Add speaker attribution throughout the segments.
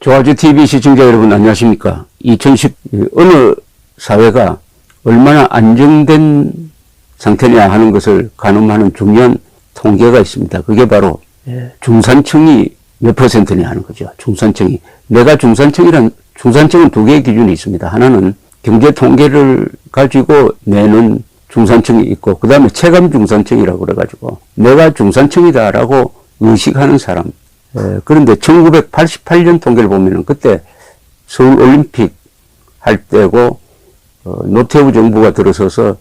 Speaker 1: 조아주 TV 시청자 여러분 안녕하십니까. 2010 어느 사회가 얼마나 안정된 상태냐 하는 것을 가늠하는 중요한 통계가 있습니다. 그게 바로 중산층이 몇 퍼센트냐 하는 거죠. 중산층이. 내가 중산층은 두 개의 기준이 있습니다. 하나는 경제 통계를 가지고 내는 중산층이 있고, 그 다음에 체감 중산층이라고 그래가지고 내가 중산층이다라고 의식하는 사람. 그런데 1988년 통계를 보면은 그때 서울 올림픽 할 때고, 노태우 정부가 들어서서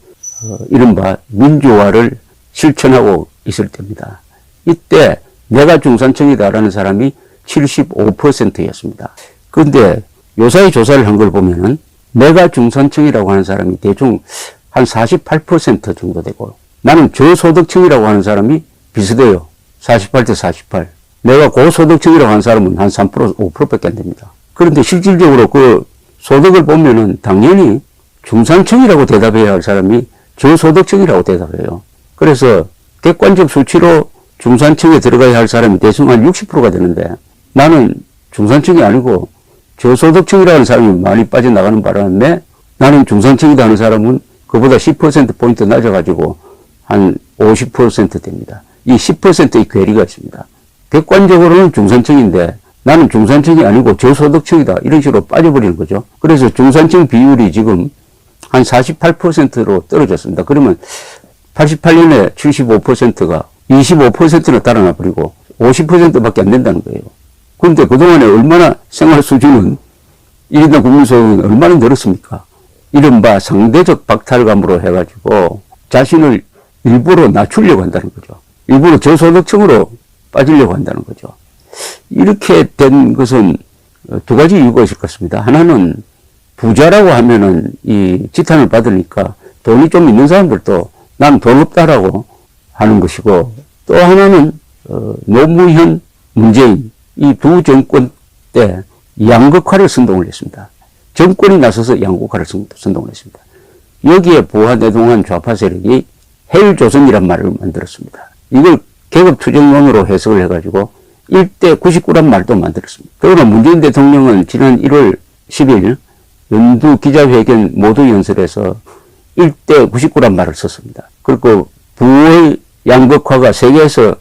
Speaker 1: 이른바 민주화를 실천하고 있을 때입니다. 이때 내가 중산층이다라는 사람이 75%였습니다. 그런데 요사이 조사를 한 걸 보면은 내가 중산층이라고 하는 사람이 대충 한 48% 정도 되고, 나는 저소득층이라고 하는 사람이 비슷해요. 48대 48. 내가 고소득층이라고 하는 사람은 한 3%, 5%밖에 안 됩니다. 그런데 실질적으로 그 소득을 보면은 당연히 중산층이라고 대답해야 할 사람이 저소득층이라고 대답해요. 그래서 객관적 수치로 중산층에 들어가야 할 사람이 대충 한 60%가 되는데, 나는 중산층이 아니고 저소득층이라는 사람이 많이 빠져나가는 바람에 나는 중산층이다 하는 사람은 그보다 10%포인트 낮아가지고 한 50% 됩니다. 이 10%의 괴리가 있습니다. 객관적으로는 중산층인데 나는 중산층이 아니고 저소득층이다, 이런 식으로 빠져버리는 거죠. 그래서 중산층 비율이 지금 한 48%로 떨어졌습니다. 그러면 88년에 75%가 25%는 달아나 버리고 50%밖에 안 된다는 거예요. 그런데 그동안에 얼마나 생활 수준은 1인당 국민소득은 얼마나 늘었습니까? 이른바 상대적 박탈감으로 해가지고 자신을 일부러 낮추려고 한다는 거죠. 일부러 저소득층으로 빠지려고 한다는 거죠. 이렇게 된 것은 두 가지 이유가 있을 것 같습니다. 하나는 부자라고 하면은 이 지탄을 받으니까 돈이 좀 있는 사람들도 난 돈 없다라고 하는 것이고, 또 하나는 노무현, 문재인 이 두 정권 때 양극화를 선동을 했습니다. 정권이 나서서 양극화를 선동을 했습니다. 여기에 부하대동한 좌파 세력이 헬조선이란 말을 만들었습니다. 이걸 계급투쟁론으로 해석을 해가지고 1대 99란 말도 만들었습니다. 그러나 문재인 대통령은 지난 1월 10일 연두 기자회견 모두 연설에서 1대 99란 말을 썼습니다. 그리고 부의 양극화가 세계에서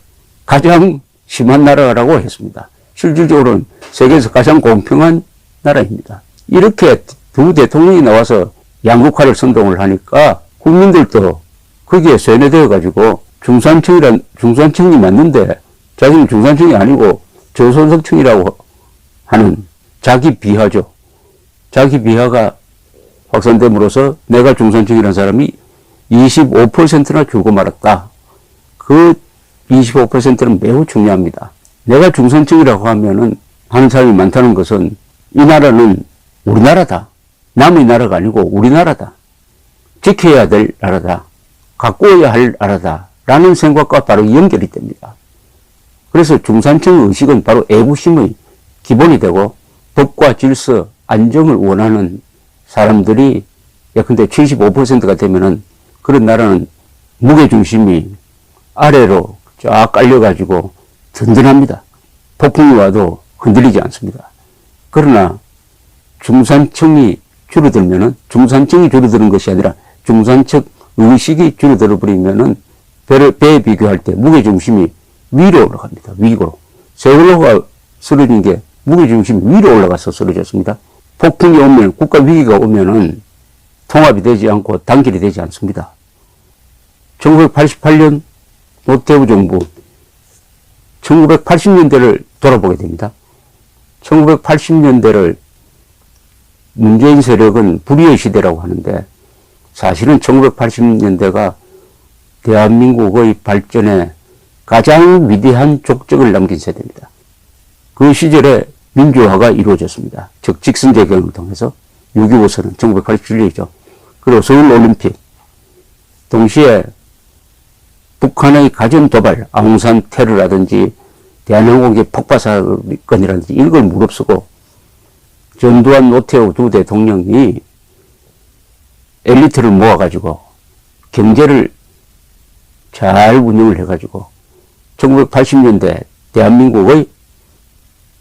Speaker 1: 가장 심한 나라라고 했습니다. 실질적으로는 세계에서 가장 공평한 나라입니다. 이렇게 두 대통령이 나와서 양극화를 선동을 하니까 국민들도 거기에 쇠뇌되어 가지고 중산층이 맞는데 자기는 중산층이 아니고 저소득층이라고 하는 자기 비하죠. 자기 비하가 확산됨으로써 내가 중산층이라는 사람이 25%나 줄고 말았다. 그 25%는 매우 중요합니다. 내가 중산층이라고 하면은 하는 사람이 많다는 것은 이 나라는 우리나라다. 남의 나라가 아니고 우리나라다. 지켜야 될 나라다. 가꾸어야 할 나라다. 라는 생각과 바로 연결이 됩니다. 그래서 중산층 의식은 바로 애국심의 기본이 되고 법과 질서, 안정을 원하는 사람들이 예컨대 75%가 되면은 그런 나라는 무게중심이 아래로 쫙 깔려가지고 든든합니다. 폭풍이 와도 흔들리지 않습니다. 그러나 중산층이 줄어들면은, 중산층이 줄어드는 것이 아니라 중산층 의식이 줄어들어 버리면은 배에 비교할 때 무게중심이 위로 올라갑니다. 위로. 세월호가 쓰러진 게 무게중심이 위로 올라가서 쓰러졌습니다. 폭풍이 오면, 국가 위기가 오면은 통합이 되지 않고 단결이 되지 않습니다. 1988년 노태우 정부, 1980년대를 돌아보게 됩니다. 1980년대를 문재인 세력은 불의의 시대라고 하는데, 사실은 1980년대가 대한민국의 발전에 가장 위대한 족적을 남긴 세대입니다. 그 시절에 민주화가 이루어졌습니다. 즉 직선제경을 통해서 6.25 선언 1987년이죠. 그리고 서울올림픽, 동시에 북한의 가전도발, 아웅산 테러라든지 대한항공기 폭파 사건이라든지 이런 걸 무릅쓰고 전두환, 노태우 두 대통령이 엘리트를 모아가지고 경제를 잘 운영을 해가지고 1980년대 대한민국의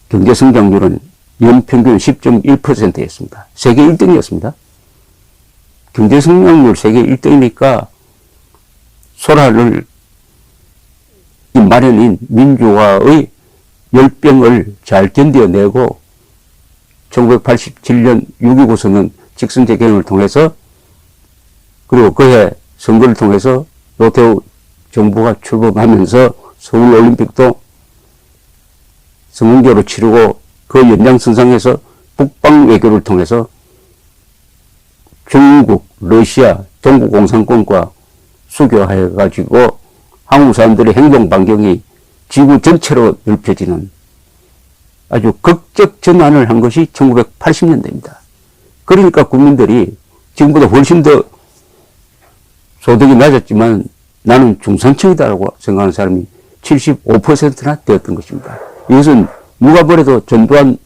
Speaker 1: 경제 성장률은 연평균 10.1%였습니다. 세계 1등이었습니다. 경제 성장률 세계 1등이니까 소라를 이 마련인 민주화의 열병을 잘 견뎌내고 1987년 6.29 선언 직선제 개헌을 통해서 그리고 그해 선거를 통해서 노태우 정부가 출범하면서 서울올림픽도 성공적으로 치르고 그 연장선상에서 북방 외교를 통해서 중국, 러시아, 동구 공산권과 수교해가지고 한국 사람들의 행동 반경이 지구 전체로 넓혀지는 아주 극적 전환을 한 것이 1980년대입니다. 그러니까 국민들이 지금보다 훨씬 더 소득이 낮았지만 나는 중산층이다라고 생각하는 사람이 75%나 되었던 것입니다. 이것은 누가 보래도 전두환,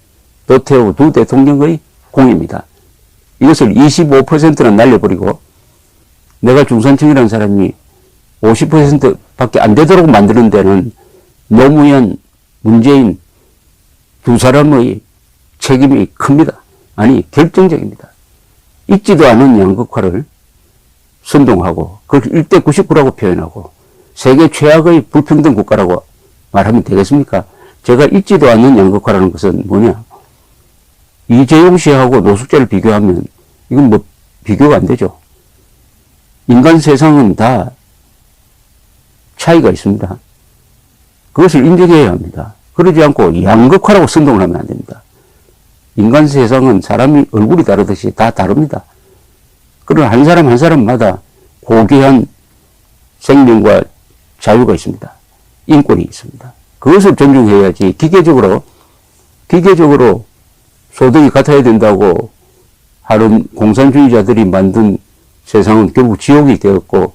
Speaker 1: 노태우 두 대통령의 공입니다. 이것을 25%나 날려버리고 내가 중산층이라는 사람이 50%밖에 안 되도록 만드는 데는 노무현, 문재인 두 사람의 책임이 큽니다. 아니 결정적입니다. 있지도 않은 양극화를 선동하고 그걸 1대 99라고 표현하고 세계 최악의 불평등 국가라고 말하면 되겠습니까? 제가 있지도 않는 양극화라는 것은 뭐냐? 이재용 씨하고 노숙자를 비교하면 이건 뭐 비교가 안 되죠. 인간 세상은 다 차이가 있습니다. 그것을 인정해야 합니다. 그러지 않고 양극화라고 선동을 하면 안 됩니다. 인간 세상은 사람이 얼굴이 다르듯이 다 다릅니다. 그러나 한 사람 한 사람마다 고귀한 생명과 자유가 있습니다. 인권이 있습니다. 그것을 존중해야지 기계적으로 소득이 같아야 된다고 하는 공산주의자들이 만든 세상은 결국 지옥이 되었고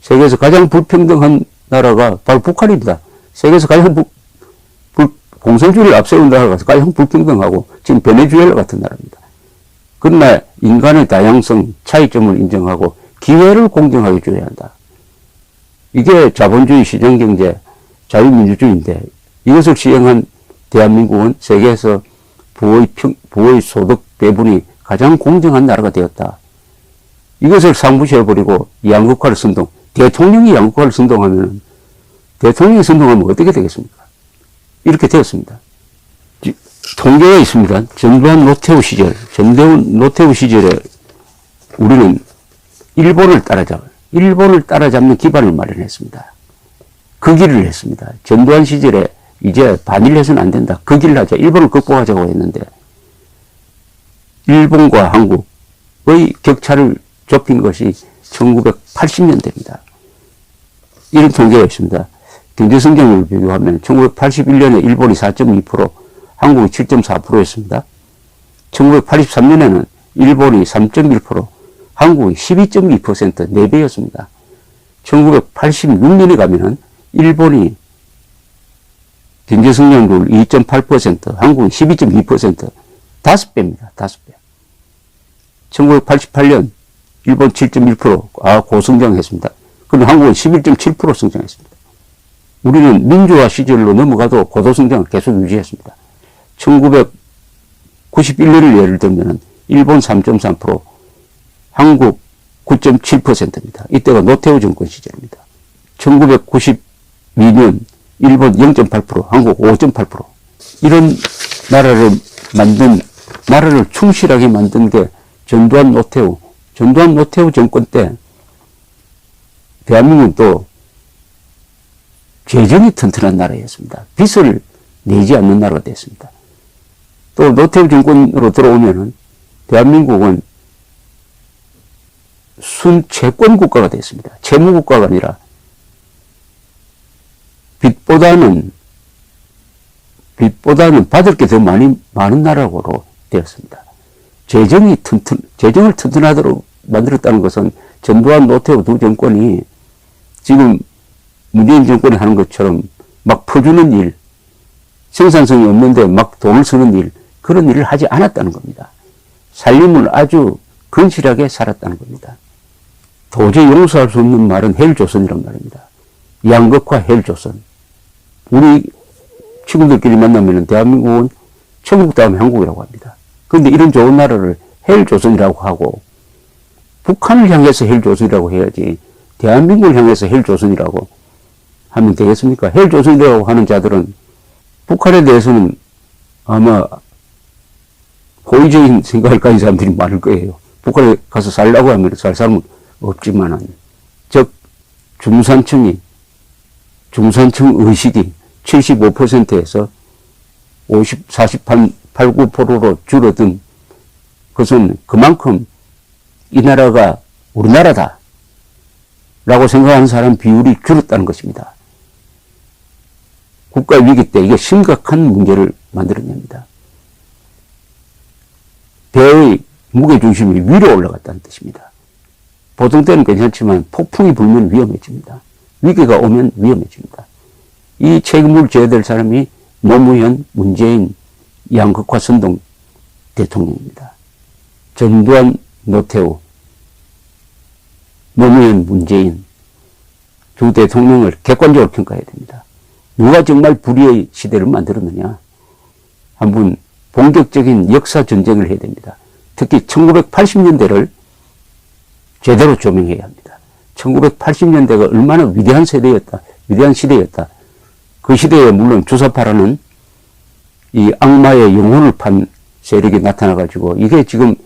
Speaker 1: 세계에서 가장 불평등한 나라가 바로 북한입니다. 세계에서 가장 공산주의를 앞세운 나라가 가장 불평등하고 지금 베네수엘라 같은 나라입니다. 그러나 인간의 다양성, 차이점을 인정하고 기회를 공정하게 줘야 한다. 이게 자본주의 시장경제, 자유민주주의인데 이것을 시행한 대한민국은 세계에서 부의 소득 배분이 가장 공정한 나라가 되었다. 이것을 상부시해버리고 양극화를 선동, 대통령이 양극화를 선동하면 대통령이 선동하면 어떻게 되겠습니까? 이렇게 되었습니다. 통계가 있습니다. 전두환 노태우 시절에 우리는 일본을 따라잡는 기반을 마련했습니다. 그 길을 했습니다. 전두환 시절에 이제 반일해서는 안 된다. 그 길을 하자. 일본을 극복하자고 했는데 일본과 한국의 격차를 좁힌 것이 1980년대입니다. 이런 통계가 있습니다. 경제성장률을 비교하면 1981년에 일본이 4.2%, 한국이 7.4%였습니다. 1983년에는 일본이 3.1%, 한국이 12.2%, 4배였습니다. 1986년에 가면은 일본이 경제성장률 2.8%, 한국이 12.2%, 5배입니다. 5배. 1988년 일본 7.1%, 고성장했습니다. 그런데 한국은 11.7% 성장했습니다. 우리는 민주화 시절로 넘어가도 고도성장을 계속 유지했습니다. 1991년을 예를 들면 일본 3.3%, 한국 9.7%입니다. 이때가 노태우 정권 시절입니다. 1992년 일본 0.8%, 한국 5.8%. 이런 나라를 충실하게 만든 게 전두환 노태우 정권 때 대한민국도 재정이 튼튼한 나라였습니다. 빚을 내지 않는 나라가 됐습니다. 또 노태우 정권으로 들어오면은 대한민국은 순채권 국가가 됐습니다. 채무 국가가 아니라 빚보다는 받을 게 더 많은 나라로 되었습니다. 재정을 튼튼하도록 만들었다는 것은 전두환 노태우 두 정권이 지금 문재인 정권이 하는 것처럼 막 퍼주는 일, 생산성이 없는데 막 돈을 쓰는 일, 그런 일을 하지 않았다는 겁니다. 살림을 아주 건실하게 살았다는 겁니다. 도저히 용서할 수 없는 말은 헬조선이란 말입니다. 양극화 헬조선. 우리 친구들끼리 만나면 대한민국은 천국 다음에 한국이라고 합니다. 그런데 이런 좋은 나라를 헬조선이라고 하고 북한을 향해서 헬조선이라고 해야지 대한민국을 향해서 헬조선이라고 하면 되겠습니까? 헬조선이라고 하는 자들은 북한에 대해서는 아마 호의적인 생각을 가진 사람들이 많을 거예요. 북한에 가서 살라고 하면 살 사람은 없지만은, 즉 중산층 의식이 75%에서 48.9%로 줄어든 것은 그만큼 이 나라가 우리나라다 라고 생각하는 사람 비율이 줄었다는 것입니다. 국가 위기 때 이게 심각한 문제를 만들어냅니다. 배의 무게중심이 위로 올라갔다는 뜻입니다. 보통 때는 괜찮지만 폭풍이 불면 위험해집니다. 위기가 오면 위험해집니다. 이 책임을 져야 될 사람이 노무현, 문재인, 양극화 선동 대통령입니다. 전두환, 노태우, 노무현, 문재인 두 대통령을 객관적으로 평가해야 됩니다. 누가 정말 불의의 시대를 만들었느냐? 한번 본격적인 역사 전쟁을 해야 됩니다. 특히 1980년대를 제대로 조명해야 합니다. 1980년대가 얼마나 위대한 세대였다, 위대한 시대였다. 그 시대에 물론 주사파라는 이 악마의 영혼을 판 세력이 나타나가지고 이게 지금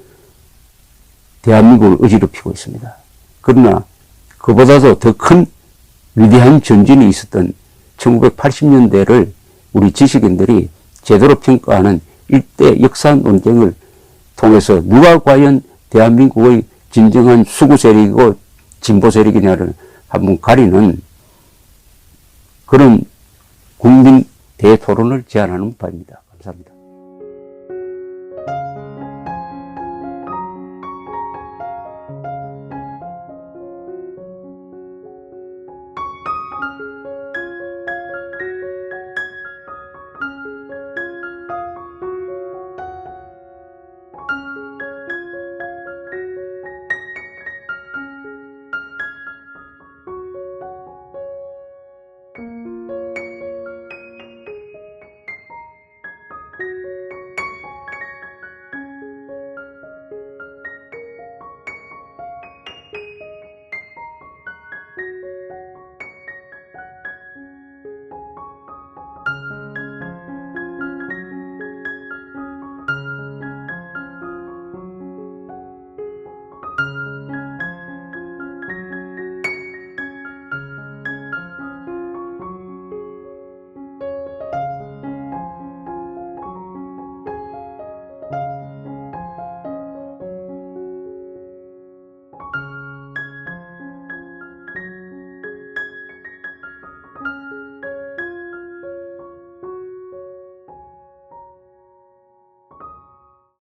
Speaker 1: 대한민국을 어지럽히고 있습니다. 그러나 그보다도 더 큰 위대한 전진이 있었던 1980년대를 우리 지식인들이 제대로 평가하는 일대 역사 논쟁을 통해서 누가 과연 대한민국의 진정한 수구 세력이고 진보 세력이냐를 한번 가리는 그런 국민 대토론을 제안하는 바입니다. 감사합니다.